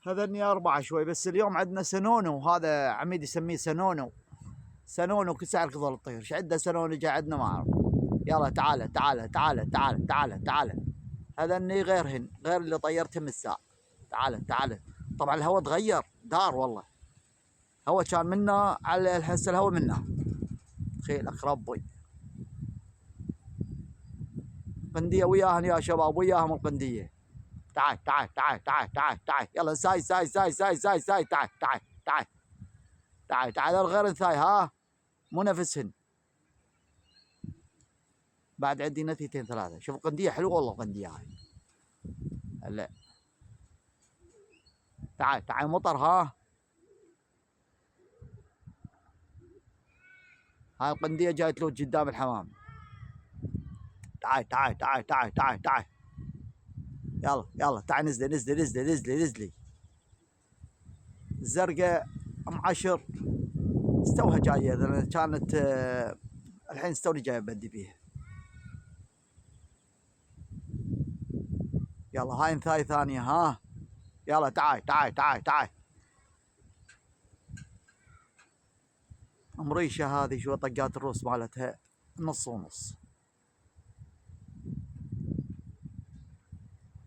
هذني 4 شوي، بس اليوم عندنا سنونو، وهذا عميد يسميه سنونو. سنونو كل ساعة يركض الطير، ايش عنده سنونو جاي عندنا ما اعرف. يلا تعال تعال تعال تعال تعال تعال. هذني غيرهن، غير اللي طيرتهم الساعة. تعال تعال. طبعا الهواء تغير دار والله. هواء كان منا على هسه الهواء منا. تخيل ربي. قندية وياهن يا شباب، وياهم القندية. تعال تعال تعال تعال تعال تعال. يلا ساي ساي ساي ساي ساي ساي. تعال تعال تعال تعال تعال. الغير ثاي ها مو نفسهن. بعد عندي نتيتين 3. شوف القندية حلوة والله القندية هاي. هلا تعال تعال مطر ها. هاي القندية جاي تلوج قدام الحمام. تعال تعال تعال تعال تعال تعال. يلا يلا تعال نزلي نزلي نزلي نزلي نزلي. الزرقاء ام 10 استوها جايه، كانت الحين استوني جايه بدي بيها. يلا هاي انثاي ثانيه ها. يلا تعال تعال تعال تعال. مريشه هذه شو طقات الروس مالتها نص ونص.